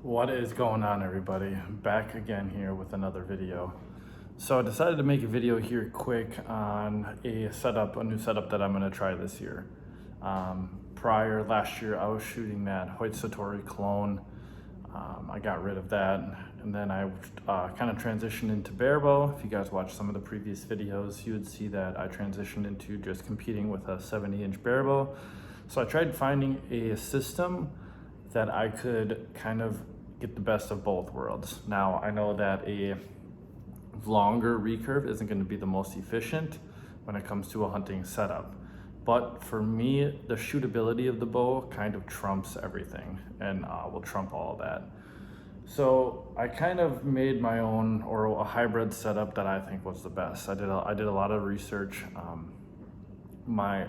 What is going on, everybody? Back again here with another video. So I decided to make a video here quick on a new setup that I'm going to try this year. Last year I was shooting that Hoyt Satori clone. I got rid of that, and then I kind of transitioned into barebow. If you guys watched some of the previous videos, you would see that I transitioned into just competing with a 70-inch barebow. So I tried finding a system that I could kind of get the best of both worlds. Now, I know that a longer recurve isn't going to be the most efficient when it comes to a hunting setup. But for me, the shootability of the bow kind of trumps everything and will trump all of that. So I kind of made my own, or a hybrid setup that I think was the best. I did a lot of research. My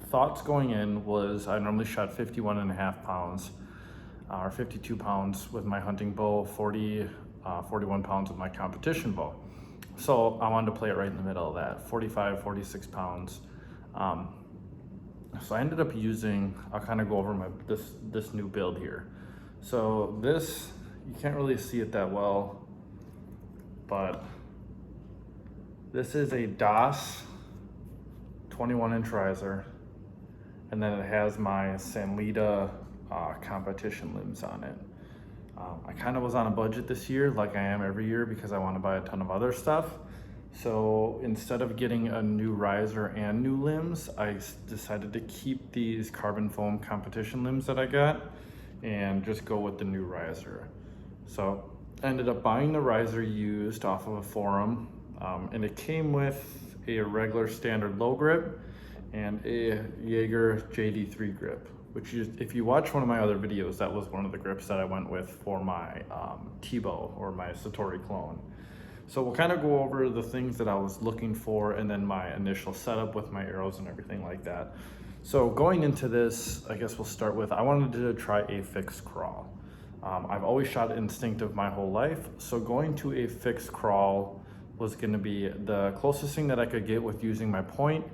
thoughts going in was I normally shot 51.5 pounds or 52 pounds with my hunting bow, 41 pounds with my competition bow. So I wanted to play it right in the middle of that, 45, 46 pounds. So I ended up using, I'll kind of go over this new build here. So this, you can't really see it that well, but this is a DOS 21-inch riser, and then it has my Sanlita competition limbs on it. I kind of was on a budget this year, like I am every year, because I want to buy a ton of other stuff. So instead of getting a new riser and new limbs, I decided to keep these carbon foam competition limbs that I got and just go with the new riser. So I ended up buying the riser used off of a forum, and it came with a regular standard low grip and a Jaeger JD3 grip, which is, if you watch one of my other videos, that was one of the grips that I went with for my T-bow or my Satori clone. So we'll kind of go over the things that I was looking for and then my initial setup with my arrows and everything like that. So going into this, I guess we'll start with, I wanted to try a fixed crawl. I've always shot instinctive my whole life, so going to a fixed crawl was going to be the closest thing that I could get with using my point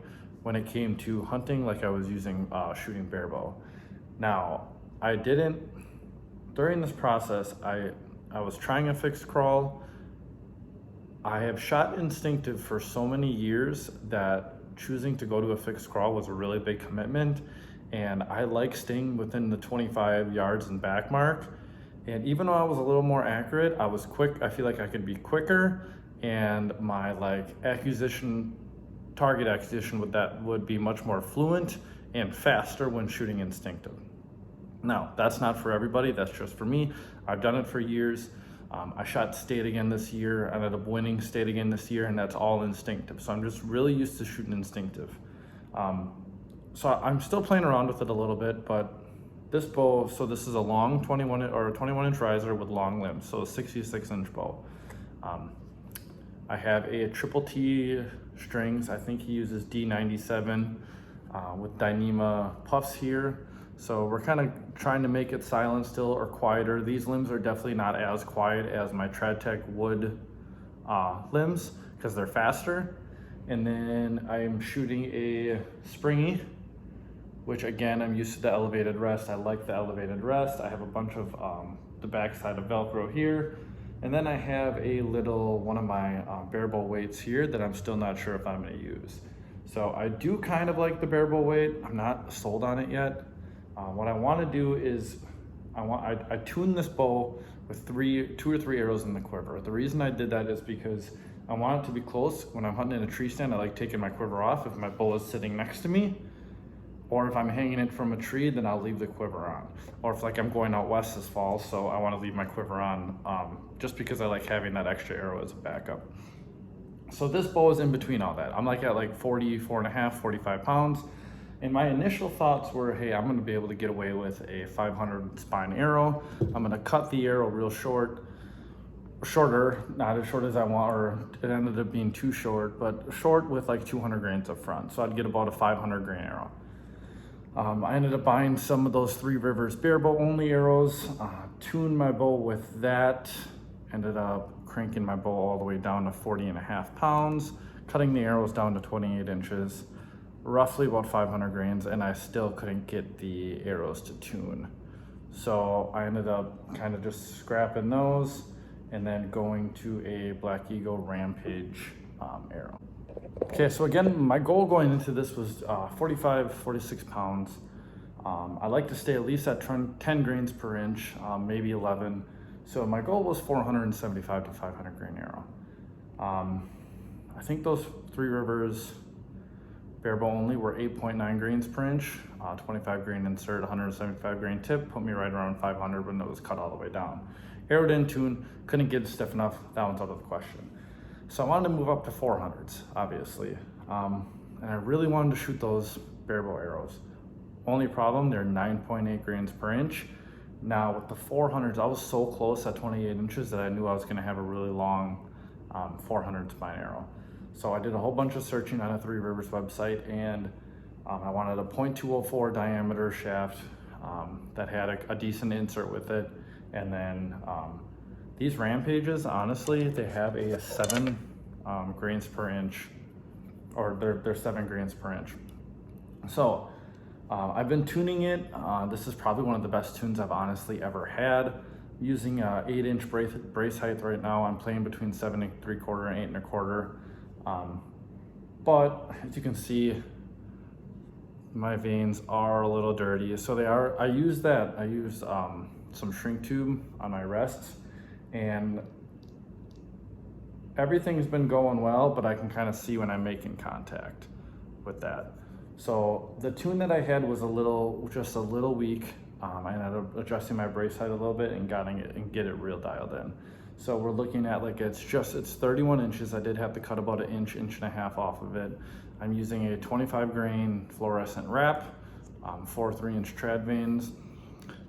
when it came to hunting, like I was using shooting barebow. Now, during this process, I was trying a fixed crawl. I have shot instinctive for so many years that choosing to go to a fixed crawl was a really big commitment, and I like staying within the 25 yards and back mark. And even though I was a little more accurate, I was quick. I feel like I could be quicker, and my target acquisition would be much more fluent and faster when shooting instinctive. Now, that's not for everybody, that's just for me. I've done it for years. I shot state again this year. I ended up winning state again this year, and that's all instinctive. So I'm just really used to shooting instinctive. So I'm still playing around with it a little bit, but this bow, so this is a long 21-inch riser with long limbs, so a 66-inch bow. I have a triple T strings. I think he uses D97 with Dyneema puffs here. So we're kind of trying to make it silent still or quieter. These limbs are definitely not as quiet as my TradTech wood limbs because they're faster. And then I'm shooting a springy, which again, I'm used to the elevated rest. I like the elevated rest. I have a bunch of the backside of Velcro here. And then I have one of my barebow weights here that I'm still not sure if I'm gonna use. So I do kind of like the barebow weight. I'm not sold on it yet. What I want to do is I tuned this bow with 2 or 3 arrows in the quiver. The reason I did that is because I want it to be close. When I'm hunting in a tree stand, I like taking my quiver off if my bow is sitting next to me, or if I'm hanging it from a tree, then I'll leave the quiver on. Or if I'm going out west this fall, so I want to leave my quiver on just because I like having that extra arrow as a backup. So this bow is in between all that. I'm at 44.5, 45 pounds. And my initial thoughts were, hey, I'm gonna be able to get away with a 500 spine arrow. I'm gonna cut the arrow real shorter, not as short as I want, or it ended up being too short, but short with 200 grains up front. So I'd get about a 500 grain arrow. I ended up buying some of those Three Rivers barebow only arrows, tuned my bow with that, ended up cranking my bow all the way down to 40.5 pounds, cutting the arrows down to 28 inches. Roughly about 500 grains, and I still couldn't get the arrows to tune. So I ended up kind of just scrapping those and then going to a Black Eagle Rampage arrow. Okay, so again, my goal going into this was 46 pounds. I like to stay at least at 10 grains per inch, maybe 11. So my goal was 475 to 500 grain arrow. I think those Three Rivers barebow only were 8.9 grains per inch, 25 grain insert, 175 grain tip, put me right around 500 when it was cut all the way down. Arrow didn't tune, couldn't get it stiff enough, that one's out of the question. So I wanted to move up to 400s, obviously. And I really wanted to shoot those barebow arrows. Only problem, they're 9.8 grains per inch. Now with the 400s, I was so close at 28 inches that I knew I was gonna have a really long 400 spine arrow. So I did a whole bunch of searching on a Three Rivers website, and I wanted a .204 diameter shaft that had a decent insert with it. And then these Rampages, honestly, they have a 7 grains per inch, or they're 7 grains per inch. So I've been tuning it. This is probably one of the best tunes I've honestly ever had. Using 8-inch brace height right now. I'm playing between 7 3/4 and 8 1/4. But as you can see, my veins are a little dirty. So they are, I use some shrink tube on my rests, and everything's been going well, but I can kind of see when I'm making contact with that. So the tune that I had was just a little weak. I ended up adjusting my brace height a little bit and get it real dialed in. So we're looking at it's 31 inches. I did have to cut about an inch and a half off of it. I'm using a 25 grain fluorescent wrap, 4 3-inch trad vanes.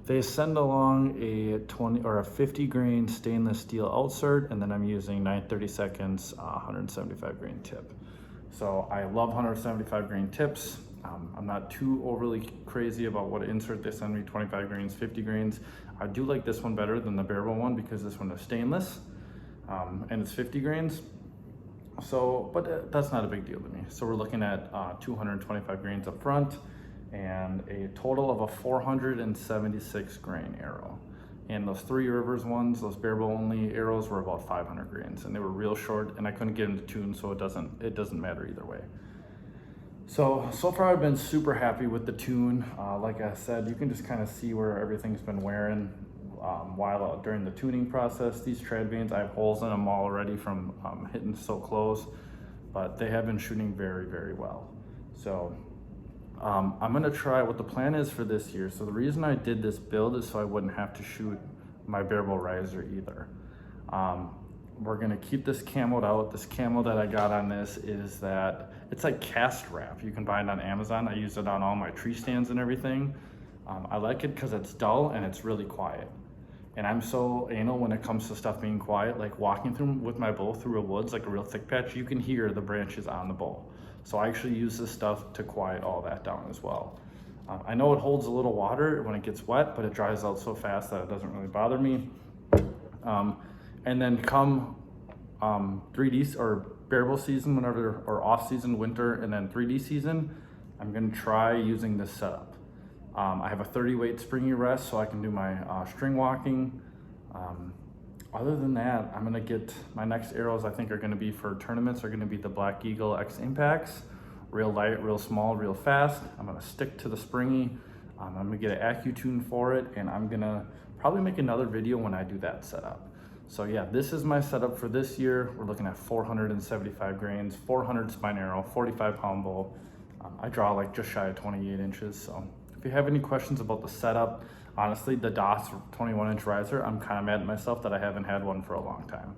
They send along a 20 or a 50 grain stainless steel outsert, and then I'm using 9/32 175 grain tip. So I love 175 grain tips. I'm not too overly crazy about what insert they send me, 25 grains, 50 grains. I do like this one better than the barebow one because this one is stainless and it's 50 grains. So, but that's not a big deal to me. So we're looking at 225 grains up front and a total of a 476 grain arrow. And those Three Rivers ones, those barebow only arrows, were about 500 grains, and they were real short, and I couldn't get them to tune, so it doesn't matter either way. So far I've been super happy with the tune. Like I said, you can just kind of see where everything's been wearing during the tuning process. These trad vanes, I have holes in them already from hitting so close, but they have been shooting very, very well. So I'm gonna try what the plan is for this year. So the reason I did this build is so I wouldn't have to shoot my barebow riser either. We're gonna keep this camoed out. This camo that I got on this is that it's like cast wrap. You can buy it on Amazon. I use it on all my tree stands and everything. I like it because it's dull and it's really quiet. And I'm so anal when it comes to stuff being quiet, like walking with my bow through a woods, like a real thick patch, you can hear the branches on the bow. So I actually use this stuff to quiet all that down as well. I know it holds a little water when it gets wet, but it dries out so fast that it doesn't really bother me. And then come 3D or barebow season, or off season, winter, and then 3D season, I'm gonna try using this setup. I have a 30 weight springy rest so I can do my string walking. Other than that, I'm gonna get my next arrows. I think are gonna be for tournaments, are gonna be the Black Eagle X Impacts. Real light, real small, real fast. I'm gonna stick to the springy. I'm gonna get an AccuTune for it, and I'm gonna probably make another video when I do that setup. So yeah, this is my setup for this year. We're looking at 475 grains, 400 spine arrow, 45 pound bow. I draw like just shy of 28 inches. So if you have any questions about the setup, honestly, the DOS 21-inch riser, I'm kind of mad at myself that I haven't had one for a long time.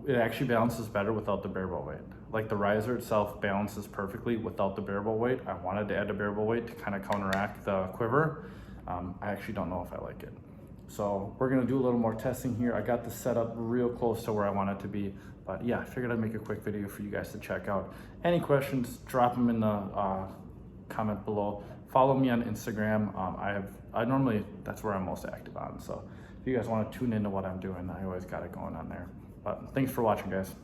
It actually balances better without the barebow weight. Like the riser itself balances perfectly without the barebow weight. I wanted to add a barebow weight to kind of counteract the quiver. I actually don't know if I like it. So we're gonna do a little more testing here. I got the setup real close to where I want it to be, but yeah, I figured I'd make a quick video for you guys to check out. Any questions, drop them in the comment below. Follow me on Instagram. I normally, that's where I'm most active on. So if you guys wanna tune into what I'm doing, I always got it going on there. But thanks for watching, guys.